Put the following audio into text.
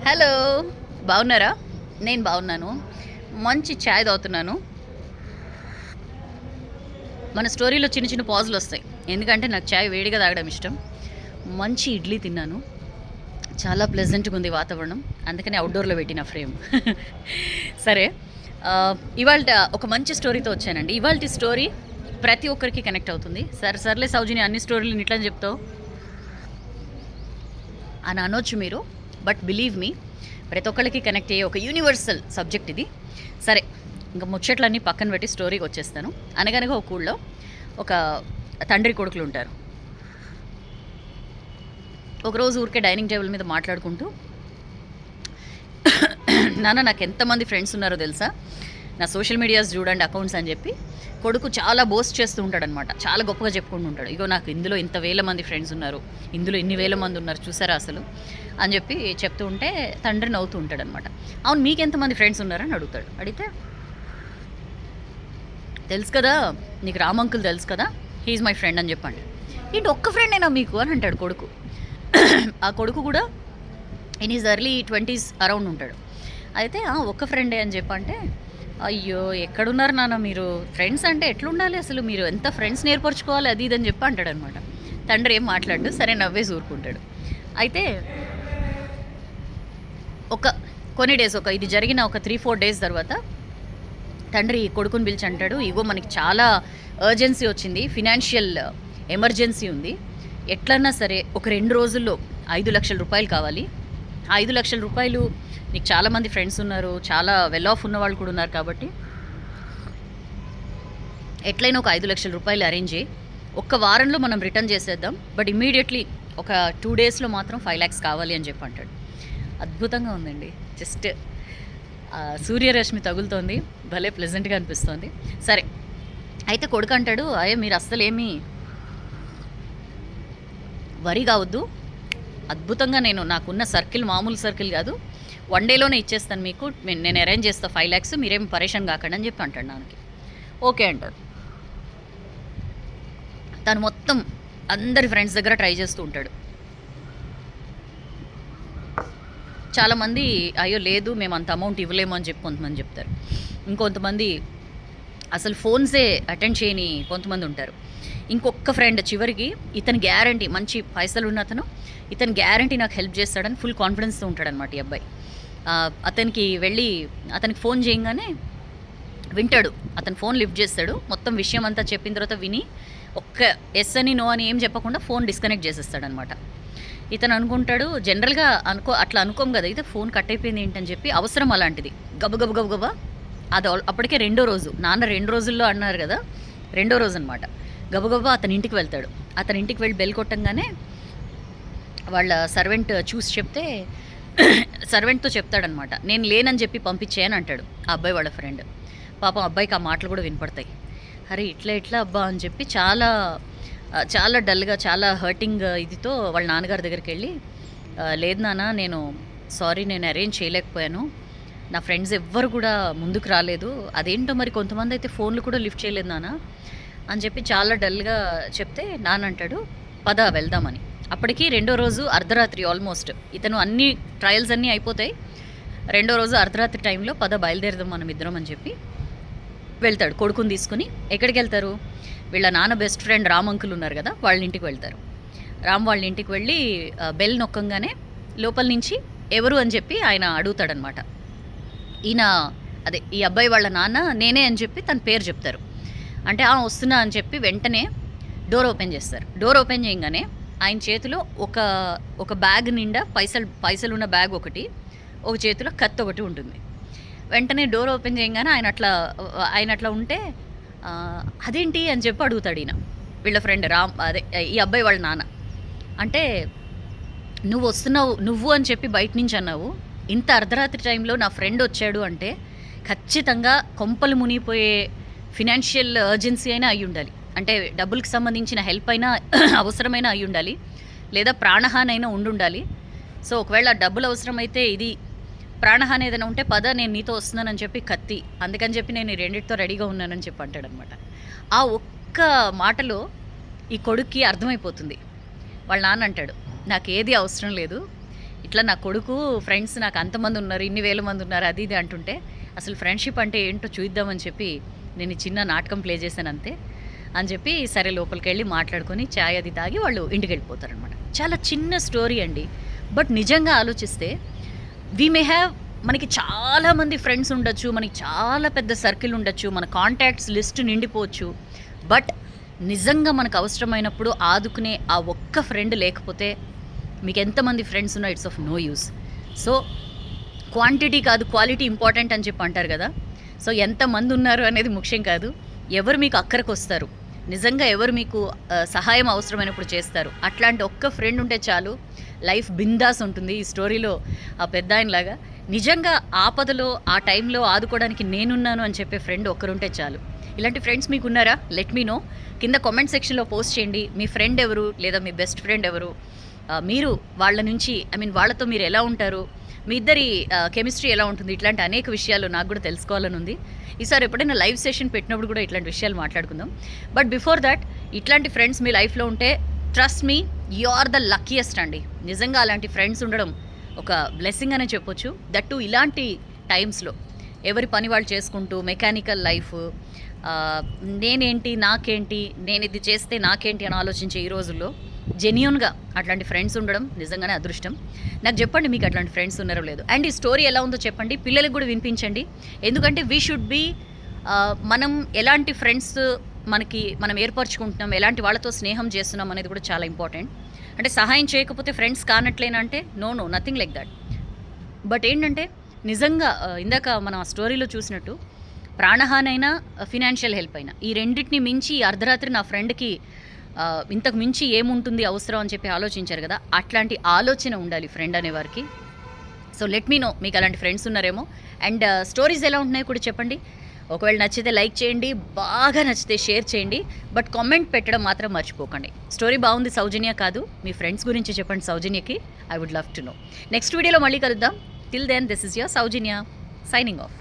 Hello, బాగున్నారా? నేను బాగున్నాను. మంచి ఛాయ్ తాగుతున్నాను. మన స్టోరీలో చిన్న చిన్న పాజులు వస్తాయి, ఎందుకంటే నాకు ఛాయ్ వేడిగా తాగడం ఇష్టం. మంచి ఇడ్లీ తిన్నాను. చాలా ప్లెజెంట్గా ఉంది వాతావరణం, అందుకని అవుట్డోర్లో పెట్టిన ఫ్రేమ్. సరే, ఇవాళ ఒక మంచి స్టోరీతో వచ్చానండి. ఇవాళ స్టోరీ ప్రతి ఒక్కరికి కనెక్ట్ అవుతుంది. సర్లే సౌజన్య, అన్ని స్టోరీలు ఇట్లా చెప్తావు అని అనొచ్చు మీరు, బట్ బిలీవ్ మీ, ప్రతి ఒక్కరికి కనెక్ట్ అయ్యే ఒక యూనివర్సల్ సబ్జెక్ట్ ఇది. సరే, ఇంకా ముచ్చట్లన్నీ పక్కన పెట్టి స్టోరీకి వచ్చేస్తాను. అనగనగా ఒక ఊళ్ళో ఒక తండ్రి కొడుకులు ఉంటారు. ఒకరోజు ఊరికే డైనింగ్ టేబుల్ మీద మాట్లాడుకుంటూ, నాన్న నాకు ఎంతమంది ఫ్రెండ్స్ ఉన్నారో తెలుసా, నా సోషల్ మీడియాస్ చూడండి అకౌంట్స్ అని చెప్పి కొడుకు చాలా బోస్ట్ చేస్తూ ఉంటాడనమాట. చాలా గొప్పగా చెప్పుకుంటూ ఉంటాడు. ఇగో నాకు ఇందులో ఇంత వేల మంది ఫ్రెండ్స్ ఉన్నారు, ఇందులో ఇన్ని వేల మంది ఉన్నారు చూసారా అసలు అని చెప్పి చెప్తూ ఉంటే తండ్రి నవ్వుతూ ఉంటాడనమాట. అవును, మీకు ఎంతమంది ఫ్రెండ్స్ ఉన్నారని అడుగుతాడు. అడిగితే, తెలుసు కదా నీకు రామ్ అంకుల్ తెలుసు కదా, హీఈస్ మై ఫ్రెండ్ అని చెప్పండి. ఏంటి ఒక్క ఫ్రెండేనా మీకు అని అంటాడు కొడుకు. ఆ కొడుకు కూడా in is early 20s around ఉంటాడు. అయితే ఒక్క ఫ్రెండే అని చెప్పంటే, అయ్యో ఎక్కడున్నారు నాన్న మీరు, ఫ్రెండ్స్ అంటే ఎట్లుండాలి అసలు, మీరు ఎంత ఫ్రెండ్స్ నేర్పరచుకోవాలి అది ఇదని చెప్పి అంటాడు అనమాట. తండ్రి ఏం మాట్లాడు, సరే నవ్వేసి ఊరుకుంటాడు. అయితే కొన్ని డేస్, ఇది జరిగిన ఒక 3-4 డేస్ తర్వాత తండ్రి కొడుకుని పిలిచి అంటాడు, ఇగో మనకి చాలా అర్జెన్సీ వచ్చింది, ఫినాన్షియల్ ఎమర్జెన్సీ ఉంది, ఎట్లన్నా సరే ఒక 2 రోజుల్లో 5 లక్షల రూపాయలు కావాలి. ఆ 5 లక్షల రూపాయలు నీకు చాలామంది ఫ్రెండ్స్ ఉన్నారు, చాలా వెల్ ఆఫ్ ఉన్న వాళ్ళు కూడా ఉన్నారు, కాబట్టి ఎట్లయినా ఒక 5 లక్షల రూపాయలు అరేంజ్ చేయి, ఒక్క వారంలో మనం రిటర్న్ చేసేద్దాం, బట్ ఇమీడియట్లీ ఒక 2 డేస్లో మాత్రం 5 lakhs కావాలి అని చెప్పి అంటాడు. అద్భుతంగా ఉందండి, జస్ట్ సూర్యరశ్మి తగులుతోంది, భలే ప్లెజెంట్గా అనిపిస్తుంది. సరే, అయితే కొడుకు అంటాడు, అయ్యే మీరు అస్సలు ఏమీ వరి కావద్దు, అద్భుతంగా నేను నాకున్న సర్కిల్ మామూలు సర్కిల్ కాదు, 1 డేలోనే ఇచ్చేస్తాను మీకు, నేను అరేంజ్ చేస్తాను 5 lakhs, మీరేం పరేషాన్ కాకండి అని చెప్పి అంటాడు నాన్నకి. ఓకే అంటాడు. తను మొత్తం అందరి ఫ్రెండ్స్ దగ్గర ట్రై చేస్తూ ఉంటాడు. చాలామంది అయ్యో లేదు మేము అంత అమౌంట్ ఇవ్వలేము అని చెప్పి కొంతమంది చెప్తారు. ఇంకొంతమంది అసలు ఫోన్సే అటెండ్ చేయని కొంతమంది ఉంటారు. ఇంకొక ఫ్రెండ్ చివరికి ఇతను గ్యారంటీ, మంచి పైసలు ఉన్న అతను, ఇతను గ్యారంటీ నాకు హెల్ప్ చేస్తాడని ఫుల్ కాన్ఫిడెన్స్తో ఉంటాడనమాట ఈ అబ్బాయి. అతనికి వెళ్ళి అతనికి ఫోన్ చేయగానే వింటాడు, అతను ఫోన్ లిఫ్ట్ చేస్తాడు, మొత్తం విషయం అంతా చెప్పిన తర్వాత విని ఒక్క ఎస్ అని నో అని ఏం చెప్పకుండా ఫోన్ డిస్కనెక్ట్ చేసేస్తాడనమాట. ఇతను అనుకుంటాడు, జనరల్గా అట్లా అనుకోం కదా, అయితే ఫోన్ కట్ అయిపోయింది ఏంటని చెప్పి, అవసరం అలాంటిది, గబగబా అది అప్పటికే 2వ రోజు, నాన్న 2 రోజుల్లో అన్నారు కదా, 2వ రోజు అనమాట. గబగబా అతని ఇంటికి వెళ్తాడు. అతని ఇంటికి వెళ్ళి బెల్ కొట్టంగానే వాళ్ళ సర్వెంట్ చూసి చెప్తే, సర్వెంట్తో చెప్తాడనమాట, నేను లేనని చెప్పి పంపించేయని అంటాడు ఆ అబ్బాయి వాళ్ళ ఫ్రెండ్. పాపం అబ్బాయికి ఆ మాటలు కూడా వినపడతాయి. అరే ఇట్లా అబ్బా అని చెప్పి చాలా డల్గా, చాలా హర్టింగ్ ఇదితో వాళ్ళ నాన్నగారి దగ్గరికి వెళ్ళి, లేదు నాన్న నేను సారీ, నేను అరేంజ్ చేయలేకపోయాను, నా ఫ్రెండ్స్ ఎవ్వరు కూడా ముందుకు రాలేదు, అదేంటో మరి కొంతమంది అయితే ఫోన్లు కూడా లిఫ్ట్ చేయలేదు నాన్న అని చెప్పి చాలా డల్గా చెప్తే, నాన్న అంటాడు పద వెళ్దామని. అప్పటికి 2వ రోజు అర్ధరాత్రి, ఆల్మోస్ట్ ఇతను అన్ని ట్రయల్స్ అన్నీ అయిపోతాయి. 2వ రోజు అర్ధరాత్రి టైంలో పద బయలుదేరదాం మనం ఇద్దరం అని చెప్పి వెళ్తాడు కొడుకుని తీసుకుని. ఎక్కడికి వెళ్తారు, వీళ్ళ నాన్న బెస్ట్ ఫ్రెండ్ రామ్ అంకుల్ ఉన్నారు కదా, వాళ్ళ ఇంటికి వెళ్తారు. రామ్ వాళ్ళ ఇంటికి వెళ్ళి బెల్ నొక్కంగానే లోపల నుంచి ఎవరు అని చెప్పి ఆయన అడుగుతాడనమాట. ఈ అబ్బాయి వాళ్ళ నాన్న నేనే అని చెప్పి తన పేరు చెప్తారు. అంటే వస్తున్నా అని చెప్పి వెంటనే డోర్ ఓపెన్ చేస్తారు. డోర్ ఓపెన్ చేయగానే ఆయన చేతిలో ఒక బ్యాగ్ నిండా పైసలు ఉన్న బ్యాగ్ ఒకటి, ఒక చేతిలో కత్తి ఒకటి ఉంటుంది. వెంటనే డోర్ ఓపెన్ చేయగానే ఆయన అట్లా ఉంటే, అదేంటి అని చెప్పి అడుగుతాడు ఈయన, వీళ్ళ ఫ్రెండ్ ఈ అబ్బాయి వాళ్ళ నాన్న. అంటే నువ్వు వస్తున్నావు, నువ్వు అని చెప్పి బయట నుంచి అన్నావు, ఇంత అర్ధరాత్రి టైంలో నా ఫ్రెండ్ వచ్చాడు అంటే ఖచ్చితంగా కొంపలు మునిగిపోయే ఫినాన్షియల్ ఎర్జెన్సీ అయినా అయి ఉండాలి, అంటే డబ్బులకు సంబంధించిన హెల్ప్ అయినా అవసరమైనా అయి ఉండాలి, లేదా ప్రాణహాని అయినా ఉండాలి. సో ఒకవేళ డబ్బులు అవసరమైతే, ఇది ప్రాణహాని ఏదైనా ఉంటే పద నేను నీతో వస్తున్నానని చెప్పి కత్తి, అందుకని చెప్పి నేను ఈ రెండింటితో రెడీగా ఉన్నానని చెప్పి అంటాడనమాట. ఆ ఒక్క మాటలో ఈ కొడుక్కి అర్థమైపోతుంది. వాళ్ళ నాన్న అంటాడు, నాకు ఏది అవసరం లేదు, ఇట్లా నా కొడుకు ఫ్రెండ్స్ నాకు అంతమంది ఉన్నారు, ఇన్ని వేల మంది ఉన్నారు, అది ఇది అంటుంటే అసలు ఫ్రెండ్షిప్ అంటే ఏంటో చూద్దామని చెప్పి నేను ఈ చిన్న నాటకం ప్లే చేశాను అంతే అని చెప్పి సరే లోపలికి వెళ్ళి మాట్లాడుకొని చాయ్ అది తాగి వాళ్ళు ఇంటికి వెళ్ళిపోతారనమాట. చాలా చిన్న స్టోరీ అండి, బట్ నిజంగా ఆలోచిస్తే వీ మే హ్యావ్ మనకి చాలామంది ఫ్రెండ్స్ ఉండొచ్చు, మనకి చాలా పెద్ద సర్కిల్ ఉండొచ్చు, మన కాంటాక్ట్స్ లిస్ట్ నిండిపోవచ్చు, బట్ నిజంగా మనకు అవసరమైనప్పుడు ఆదుకునే ఆ ఒక్క ఫ్రెండ్ లేకపోతే మీకు ఎంతమంది ఫ్రెండ్స్ ఉన్నా it's of no use. So quantity కాదు క్వాలిటీ ఇంపార్టెంట్ అని చెప్పి అంటారు కదా. సో ఎంతమంది ఉన్నారు అనేది ముఖ్యం కాదు, ఎవరు మీకు అక్కడికి వస్తారు, నిజంగా ఎవరు మీకు సహాయం అవసరమైనప్పుడు చేస్తారు, అట్లాంటి ఒక్క ఫ్రెండ్ ఉంటే చాలు, లైఫ్ బిందాస్ ఉంటుంది. ఈ స్టోరీలో ఆ పెద్ద ఆయనలాగా నిజంగా ఆపదలో ఆ టైంలో ఆదుకోవడానికి నేనున్నాను అని చెప్పే ఫ్రెండ్ ఒక్కరుంటే చాలు. ఇలాంటి ఫ్రెండ్స్ మీకు ఉన్నారా? లెట్ మీ నో, కింద కామెంట్ సెక్షన్లో పోస్ట్ చేయండి. మీ ఫ్రెండ్ ఎవరు, లేదా మీ బెస్ట్ ఫ్రెండ్ ఎవరు, మీరు వాళ్ళ నుంచి వాళ్ళతో మీరు ఎలా ఉంటారు, మీ ఇద్దరి కెమిస్ట్రీ ఎలా ఉంటుంది, ఇట్లాంటి అనేక విషయాలు నాకు కూడా తెలుసుకోవాలని ఉంది. ఈసారి ఎప్పుడైనా లైవ్ సెషన్ పెట్టినప్పుడు కూడా ఇట్లాంటి విషయాలు మాట్లాడుకుందాం. బట్ బిఫోర్ దాట్, ఇట్లాంటి ఫ్రెండ్స్ మీ లైఫ్లో ఉంటే trust me, you are the luckiest అండి. నిజంగా అలాంటి ఫ్రెండ్స్ ఉండడం ఒక బ్లెస్సింగ్ అనే చెప్పొచ్చు. దట్టు ఇలాంటి టైమ్స్లో ఎవరి పని వాళ్ళు చేసుకుంటూ మెకానికల్ లైఫ్, నేనేంటి నాకేంటి, నేను ఇది చేస్తే నాకేంటి అని ఆలోచించే ఈ రోజుల్లో జెన్యూన్గా అట్లాంటి ఫ్రెండ్స్ ఉండడం నిజంగానే అదృష్టం. నాకు చెప్పండి మీకు అట్లాంటి ఫ్రెండ్స్ ఉన్నారో లేదు, అండ్ ఈ స్టోరీ ఎలా ఉందో చెప్పండి, పిల్లలకు కూడా వినిపించండి. ఎందుకంటే వీ షుడ్ బీ, మనం ఎలాంటి ఫ్రెండ్స్ మనం ఏర్పరచుకుంటున్నాం, ఎలాంటి వాళ్ళతో స్నేహం చేస్తున్నాం అనేది కూడా చాలా ఇంపార్టెంట్. అంటే సహాయం చేయకపోతే ఫ్రెండ్స్ కానట్లేనంటే no nothing like that. But ఏంటంటే నిజంగా ఇందాక మనం ఆ స్టోరీలో చూసినట్టు ప్రాణహానైనా ఫినాన్షియల్ హెల్ప్ అయినా, ఈ రెండింటిని మించి అర్ధరాత్రి నా ఫ్రెండ్కి ఇంతకు మించి ఏముంటుంది అవసరం అని చెప్పి ఆలోచించారు కదా, అట్లాంటి ఆలోచన ఉండాలి ఫ్రెండ్ అనేవారికి. సో లెట్ మీ నో మీకు అలాంటి ఫ్రెండ్స్ ఉన్నారేమో, అండ్ స్టోరీస్ ఎలా ఉంటున్నాయో కూడా చెప్పండి. ఒకవేళ నచ్చితే లైక్ చేయండి, బాగా నచ్చితే షేర్ చేయండి, బట్ కామెంట్ పెట్టడం మాత్రం మర్చిపోకండి. స్టోరీ బాగుంది సౌజన్య కాదు, మీ ఫ్రెండ్స్ గురించి చెప్పండి సౌజన్యకి, I would love to know. Next వీడియోలో మళ్ళీ కలుద్దాం. Till then, this is your Soujanya signing of.